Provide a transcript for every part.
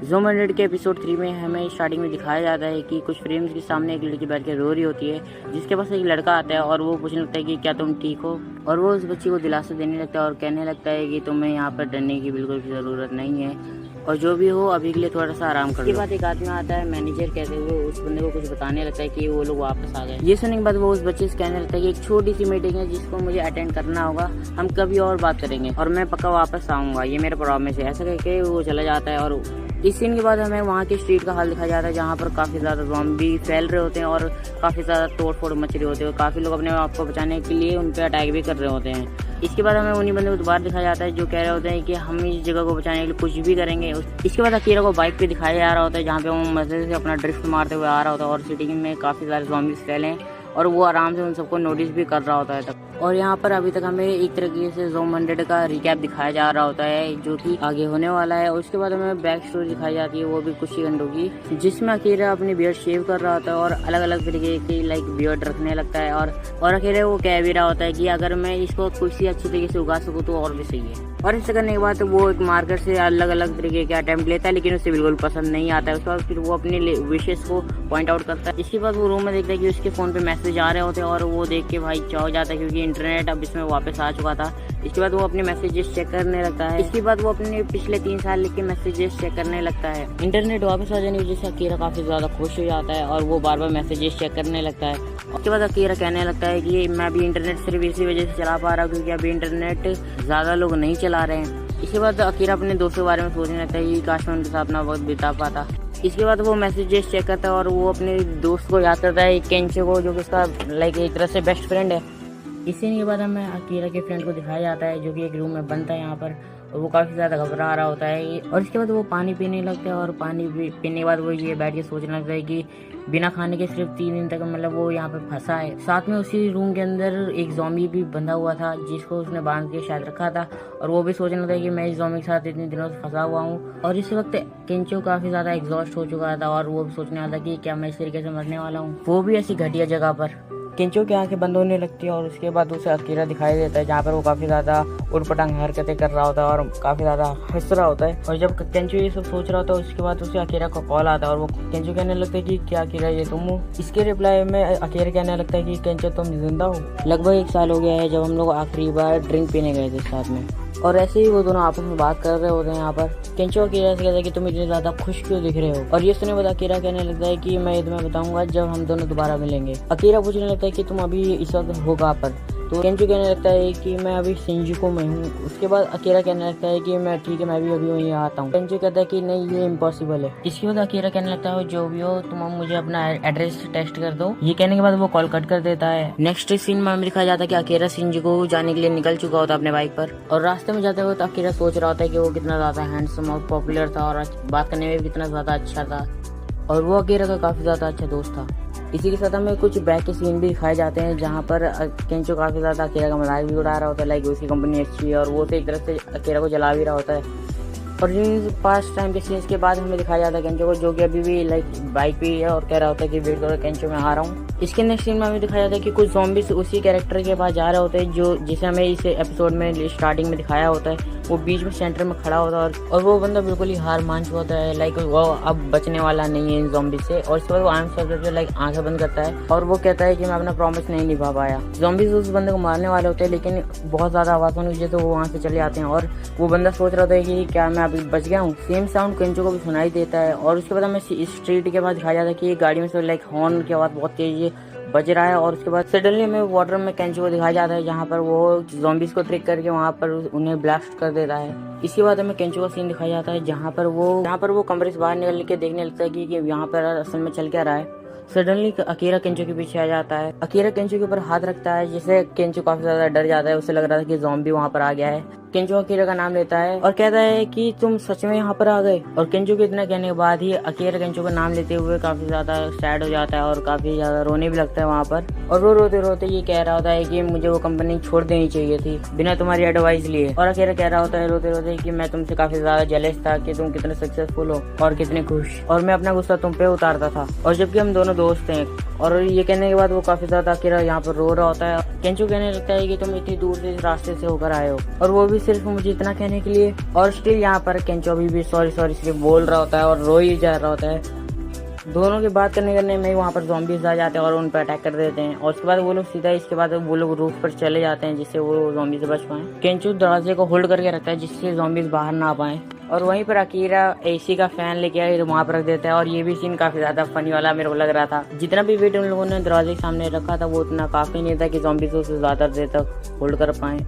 Zoom 100 के episode 3 में हमें स्टार्टिंग में दिखाया जाता है कि कुछ फ्रेम्स के सामने एक लड़की बैठ के रो रही होती है, जिसके पास एक लड़का आता है और वो पूछने लगता है कि क्या तुम ठीक हो। और वो उस बच्ची को दिलासा देने लगता है और कहने लगता है कि तुम्हें यहाँ पर डरने की बिल्कुल भी ज़रूरत नहीं है और जो भी हो अभी के लिए थोड़ा सा आराम करो। इसके बाद एक आदमी आता है मैनेजर कहते हुए, उस बंदे को कुछ बताने लगता है कि वो लोग वापस आ गए। ये सुनने के बाद वो उस बच्चे से कहने लगता है कि एक छोटी सी मीटिंग है जिसको मुझे अटेंड करना होगा, हम कभी और बात करेंगे और मैं पक्का वापस आऊँगा, ये मेरा प्रॉमिस है। ऐसा कहकर वो चला जाता है। और इस सीन के बाद हमें वहाँ के स्ट्रीट का हाल दिखाया जाता है, जहाँ पर काफ़ी ज़्यादा ज़ॉम्बी फैल रहे होते हैं और काफ़ी ज़्यादा तोड़ फोड़ मच रही होती है और काफ़ी लोग अपने आप को बचाने के लिए उन पर अटैक भी कर रहे होते हैं। इसके बाद हमें उन्हीं बंदे को दोबारा दिखाया जाता है जो कह रहे होते हैं कि हम इस जगह को बचाने के लिए कुछ भी करेंगे। इसके बाद अकीरा को बाइक पे दिखाया जा रहा होता है, जहाँ पे वो मजे से अपना ड्रिफ्ट मारते हुए आ रहा होता है और सिटी में काफ़ी सारे ज़ॉम्बीज़ फैले हैं और वो आराम से उन सबको नोटिस भी कर रहा होता है तब। और यहाँ पर अभी तक हमें एक तरीके से ज़ूम 100 का रिकैप दिखाया जा रहा होता है जो कि आगे होने वाला है। और उसके बाद हमें बैक स्टोरी दिखाई जाती है, वो भी कुछ ही घंटों की, जिसमें अकीरा अपनी बियर्ड शेव कर रहा होता है और अलग अलग तरीके की बियर्ड रखने लगता है। और अकीरा वो कह भी रहा होता है कि अगर मैं इसको किसी अच्छी तरीके से उगा सकूँ तो और भी सही है। और इसे करने के बाद वो एक मार्कर से अलग अलग तरीके के अटेम्प्ट लेता है, लेकिन उसे बिल्कुल पसंद नहीं आता है। उसके बाद फिर वो अपने विशेष को पॉइंट आउट करता है। इसके बाद वो रूम में देखता है कि उसके फ़ोन पे मैसेज आ रहे होते हैं और वो देख के भाई चौंक जाता है, क्योंकि इंटरनेट अब इसमें वापस आ चुका था। इसके बाद वो अपने मैसेजेस चेक करने लगता है। इसके बाद वो अपने पिछले 3 साल लिखे मैसेजेस चेक करने लगता है। इंटरनेट वापस आ जाने की वजह से अकीरा काफ़ी ज़्यादा खुश हो जाता है और वो बार बार मैसेजेस चेक करने लगता है। उसके बाद अकीरा कहने लगता है कि मैं अभी इंटरनेट सिर्फ इसी वजह से चला पा रहा हूँ क्योंकि अभी इंटरनेट ज़्यादा लोग नहीं चला रहे हैं। इसके बाद अकीरा अपने दोस्तों के बारे में सोचने लगता है कि काश मैं उनके साथ अपना वक्त बिता पाता। इसके बाद वो मैसेजेस चेक करता है और वो अपने दोस्त को याद करता है, केंचो को, जो कि उसका एक तरह से बेस्ट फ्रेंड है। इस सीन के बाद हमें अकीरा के फ्रेंड को दिखाया जाता है जो कि एक रूम में बंद है यहाँ पर, और वो काफ़ी ज़्यादा घबरा रहा होता है। और इसके बाद वो पानी पीने लगता है और पानी पीने के बाद वो ये बैठ के सोचने लगता है कि बिना खाने के सिर्फ 3 दिन तक वो यहाँ पे फंसा है। साथ में उसी रूम के अंदर एक ज़ॉम्बी भी बंधा हुआ था जिसको उसने बांध के शायद रखा था, और वो भी सोचने लगता है कि मैं इस ज़ॉम्बी के साथ इतने दिनों से फंसा हुआ हूँ। और इस वक्त केंचो काफ़ी ज़्यादा एग्जॉस्ट हो चुका था और वो भी सोचने वाला कि क्या मैं इस तरीके से मरने वाला हूँ, वो भी ऐसी घटिया जगह पर। केंचो की आंखें बंद होने लगती है और उसके बाद उसे अकीरा दिखाई देता है, जहाँ पर वो काफ़ी ज़्यादा उटपटांग हरकतें कर रहा होता है और काफ़ी ज़्यादा हंस रहा होता है। और जब केंचो ये सब सोच रहा होता है उसके बाद उसे अकीरा का कॉल आता है और वो केंचो कहने लगता है कि क्या अकीरा ये तुम हो। इसके रिप्लाई में अकीरा कहने लगता है कि केंचो तुम जिंदा हो। लगभग 1 साल हो गया है जब हम लोग आखिरी बार ड्रिंक पीने गए थे साथ में। और ऐसे ही वो दोनों आपस में बात कर रहे होते हैं यहाँ पर। केंचो अकीरा से कहता है कि तुम इतने ज़्यादा खुश क्यों दिख रहे हो। और ये सुनने के बाद अकीरा कहने लगता है कि मैं ये तुम्हें बताऊंगा जब हम दोनों दोबारा मिलेंगे। अकीरा पूछने लगता है कि तुम अभी इस वक्त हो कहाँ पर, तो केंचो कहने लगता है कि मैं अभी शिंजुकू में हूँ। उसके बाद अकीरा कहने लगता है कि मैं ठीक है, मैं भी अभी वहीं आता हूँ। केंचो कहता है कि नहीं, ये इम्पॉसिबल है। इसके बाद अकीरा कहने लगता है जो भी हो तुम मुझे अपना एड्रेस टेक्स्ट कर दो। ये कहने के बाद वो कॉल कट कर देता है। नेक्स्ट सीन में हमें दिखाया जाता है कि अकीरा शिंजुकू जाने के लिए निकल चुका होता है अपने बाइक पर, और रास्ते में जाते हुए तो अकीरा सोच रहा होता है कि वो कितना ज़्यादा हैंडसम और पॉपुलर था और बात करने में भी कितना ज़्यादा अच्छा था, और वो अकीरा का काफ़ी ज़्यादा अच्छा दोस्त था। इसी के साथ हमें कुछ बैक के सीन भी दिखाए जाते हैं, जहाँ पर केंचो काफ़ी ज़्यादा अकीरा का मजाक भी उड़ा रहा होता है, उसकी कंपनी अच्छी है और वो तो एक तरह से अकीरा को जला भी रहा होता है। और इन पास्ट टाइम के सीन्स के बाद हमें दिखाया जाता है केंचो को, जो कि अभी भी बाइक पे है और कह रहा होता है कि वेट करो केंचो, मैं आ रहा हूँ। इसके नेक्स्ट सीन में हमें दिखाया जाता है कि कुछ ज़ॉम्बीज़ उसी कैरेक्टर के पास जा रहे होते हैं जो जिसे हमें इस एपिसोड में स्टार्टिंग में दिखाया होता है। वो बीच में सेंटर में खड़ा होता है और वो बंदा बिल्कुल ही हार मान चुका होता है, वो अब बचने वाला नहीं है इन ज़ॉम्बी से। और इसके बाद वो आंखें बंद करता है और वो कहता है कि मैं अपना प्रॉमिस नहीं निभा पाया। ज़ॉम्बीज़ उस बंदे को मारने वाले होते हैं, लेकिन बहुत ज़्यादा आवाज़ होने की वजह से वो वहाँ से चले जाते हैं और वो बंदा सोच रहा था कि क्या मैं अभी बच गया हूँ। सेम साउंड केंचो को भी सुनाई देता है। और उसके बाद हमें स्ट्रीट के बाद दिखाया जाता है कि गाड़ी में से हॉर्न की आवाज़ बहुत तेज बज रहा है। और उसके बाद सडनली हमें वाटर में केंचो को दिखाया जाता है, जहाँ पर वो ज़ॉम्बीज़ को ट्रिक करके वहाँ पर उन्हें ब्लास्ट कर देता है। इसके बाद हमें केंचो का सीन दिखाया जाता है, जहाँ पर वो कमरे से बाहर निकल के देखने लगता है कि यहाँ पर असल में चल क्या रहा है। सडनली अकीरा केंचो के पीछे आ जाता है। अकीरा केंचो के ऊपर हाथ रखता है, जिससे केंचो काफी ज्यादा डर जाता है। उसे लग रहा था कि ज़ॉम्बी वहाँ पर आ गया है। केंचो अकीरा का नाम लेता है और कहता है कि तुम सच में यहाँ पर आ गए। और केंचो के इतना कहने के बाद ही अकीरा केंचो का नाम लेते हुए काफी ज्यादा सैड हो जाता है और काफी ज्यादा रोने भी लगता है वहाँ पर। और वो रोते रोते ये कह रहा होता है कि मुझे वो कंपनी छोड़ देनी चाहिए थी बिना तुम्हारी एडवाइस लिए। और अकीरा कह रहा होता है रोते रोते कि मैं तुमसे काफी ज्यादा जेलस था कि तुम कितने सक्सेसफुल हो और कितने खुश, और मैं अपना गुस्सा तुम पे उतारता था। और जबकि हम दोनों दोस्त हैं। और ये कहने के बाद वो काफी ज्यादा अकेला यहाँ पर रो रहा होता है। केंचो कहने लगता है कि तुम इतनी दूर से इस रास्ते से होकर आए हो, और वो भी सिर्फ मुझे इतना कहने के लिए। और स्टिल यहाँ पर केंचो अभी भी सॉरी सॉरी सिर्फ बोल रहा होता है और रो ही जा रहा होता है। दोनों की बात करने में वहाँ पर ज़ॉम्बीज आ जाते हैं और उन पर अटैक कर देते हैं। और उसके बाद वो लोग सीधा इसके बाद वो लोग रूफ पर चले जाते हैं जिससे वो ज़ॉम्बी से बच पाएं। केंचो दरवाजे को होल्ड करके रखता है जिससे ज़ॉम्बीज बाहर ना आ पाएं। और वहीं पर अकीरा एसी का फैन लेके आए वहाँ पर रख देता है। और ये भी सीन काफी ज्यादा फनी वाला मेरे को लग रहा था। जितना भी वेट उन लोगों ने दरवाजे के सामने रखा था वो उतना काफी नहीं था कि ज़ॉम्बीज उसे ज्यादा देर तक होल्ड कर पाए।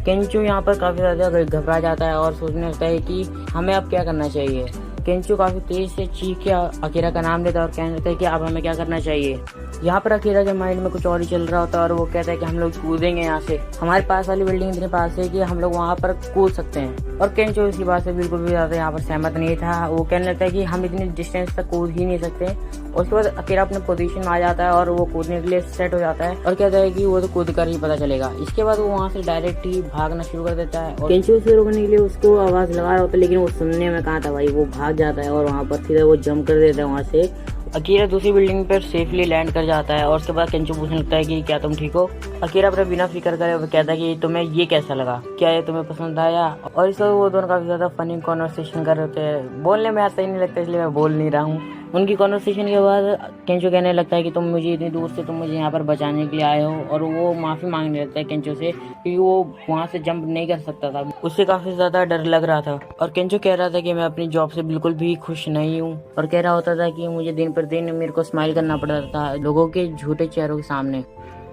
केंचो यहाँ पर काफी ज्यादा घबरा जाता है और सोचने लगता है कि हमें अब क्या करना चाहिए। केंचो काफी तेज से चीख के अकीरा का नाम लेता है और कहने लगता है कि अब हमें क्या करना चाहिए। यहाँ पर अकीरा के माइंड में कुछ और ही चल रहा होता है और वो कहता है कि हम लोग कूदेंगे यहाँ से, हमारे पास वाली बिल्डिंग इतने पास है कि हम लोग वहाँ पर कूद सकते हैं। और केंचो इसकी बात से बिल्कुल भी ज्यादा यहाँ पर सहमत नहीं था। वो कहने लगता है कि हम इतनी डिस्टेंस तक कूद ही नहीं सकते। उसके बाद अकीरा अपने पोजीशन में आ जाता है और वो कूदने के लिए सेट हो जाता है और कहता है कि वो तो कूद कर ही पता चलेगा। इसके बाद वो वहाँ से डायरेक्ट ही भागना शुरू कर देता है। और केंचो से रोकने के लिए उसको आवाज लगा रहा होता है लेकिन वो सुनने में कहाँ था भाई। वो भाग जाता है और वहाँ पर सीधा वो जंप कर देता है वहाँ से। अकीरा दूसरी बिल्डिंग पर सेफली लैंड कर जाता है और उसके बाद केंचो पूछने लगता है कि क्या तुम ठीक हो। अकीरा अपने बिना फिक्र करे कहता है कि तुम्हें ये कैसा लगा, क्या ये तुम्हें पसंद आया। और इस वो दोनों काफी ज्यादा फनी कॉन्वर्सेशन कर रहे थे। बोलने में आता ही नहीं लगता इसलिए मैं बोल नहीं रहा हूँ। उनकी कॉन्वर्सेशन के बाद केंचो कहने लगता है कि तुम मुझे इतनी दूर से तुम मुझे यहाँ पर बचाने के लिए आए हो। और वो माफी मांगने लगता है केंचो से क्योंकि वो वहाँ से जंप नहीं कर सकता था, उससे काफी ज्यादा डर लग रहा था। और केंचो कह रहा था कि मैं अपनी जॉब से बिल्कुल भी खुश नहीं हूँ और कह रहा होता था कि मुझे दिन पर दिन मेरे को स्माइल करना पड़ता था लोगों के झूठे चेहरों के सामने।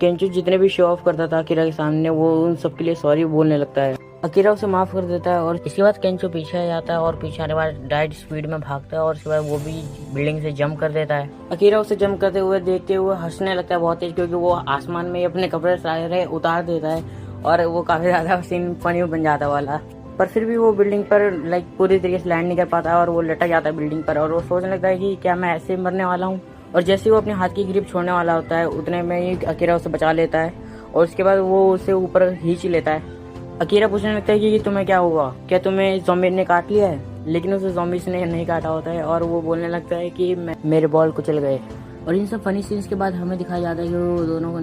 केंचो जितने भी शो ऑफ करता था अकीरा के सामने वो उन सबके लिए सॉरी बोलने लगता है। अकीरा उसे माफ कर देता है और इसके बाद केंचो पीछे आ जाता है और पीछे आने के बाद डायरेक्ट स्पीड में भागता है और उसके बाद वो भी बिल्डिंग से जंप कर देता है। अकीरा उसे जंप करते हुए देखते हुए हंसने लगता है बहुत तेज क्योंकि वो आसमान में अपने कपड़े सारे उतार देता है और वो काफी ज्यादा सीन फनी बन जाता वाला। पर फिर भी वो बिल्डिंग पर पूरी तरीके से लैंड नहीं कर पाता और वो लटक जाता है बिल्डिंग पर। और वो सोचने लगता है कि क्या मैं ऐसे मरने वाला हूँ। और जैसे वो अपने हाथ की ग्रिप छोड़ने वाला होता है उतने में ही अकीरा उसे बचा लेता है और उसके बाद वो उसे ऊपर खींच लेता है। अकीरा पूछने लगता है कि तुम्हें क्या हुआ, क्या तुम्हें ज़ॉम्बी ने काट लिया है। लेकिन उसे ज़ॉम्बीज ने नहीं काटा होता है और वो बोलने लगता है कि मेरे बॉल कुचल गए। और इन सब फनी सीन्स के बाद हमें दिखाया जाता है कि वो दोनों को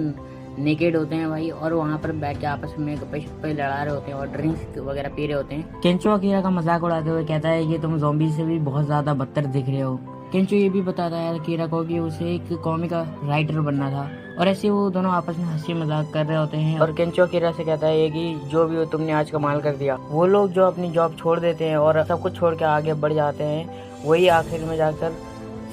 नेकेड होते हैं भाई और वहाँ पर बैठ के आपस में गप्पे लड़ा रहे होते हैं और ड्रिंक्स वगैरह पी रहे होते हैं। केंचो अकीरा का मजाक उड़ाते हुए कहता है कि तुम ज़ॉम्बी से भी बहुत ज्यादा बदतर दिख रहे हो। केंचो ये भी बताता है अकीरा को कि उसे एक कॉमिक राइटर बनना था और ऐसे वो दोनों आपस में हंसी मजाक कर रहे होते हैं। और केंचो अकीरा से कहता है कि जो भी हो तुमने आज कमाल कर दिया। वो लोग जो अपनी जॉब छोड़ देते हैं और सब कुछ छोड़ के आगे बढ़ जाते हैं वही आखिर में जाकर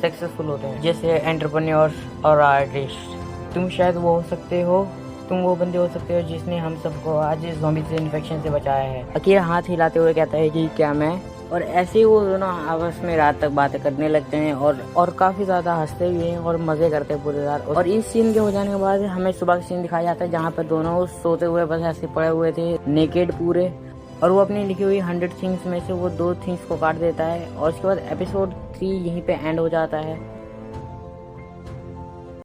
सक्सेसफुल होते हैं, जैसे एंटरप्रेन्योर्स और आर्टिस्ट। तुम शायद वो हो सकते हो, तुम वो बंदे हो सकते हो जिसने हम सबको आज इस ज़ॉम्बी से इन्फेक्शन से बचाया है। अकीरा हाथ हिलाते हुए कहता है कि क्या मैं। और ऐसे ही वो दोनों आपस में रात तक बातें करने लगते हैं और काफी ज्यादा हंसते भी हैं और मजे करते हैं पूरी रात। और इस सीन के हो जाने के बाद हमें सुबह का सीन दिखाया जाता है जहाँ पर दोनों सोते हुए बस ऐसे पड़े हुए थे नेकेड पूरे। और वो अपनी लिखी हुई 100 थिंग्स में से वो 2 थिंग्स को काट देता है और उसके बाद एपिसोड 3 यहीं पे एंड हो जाता है।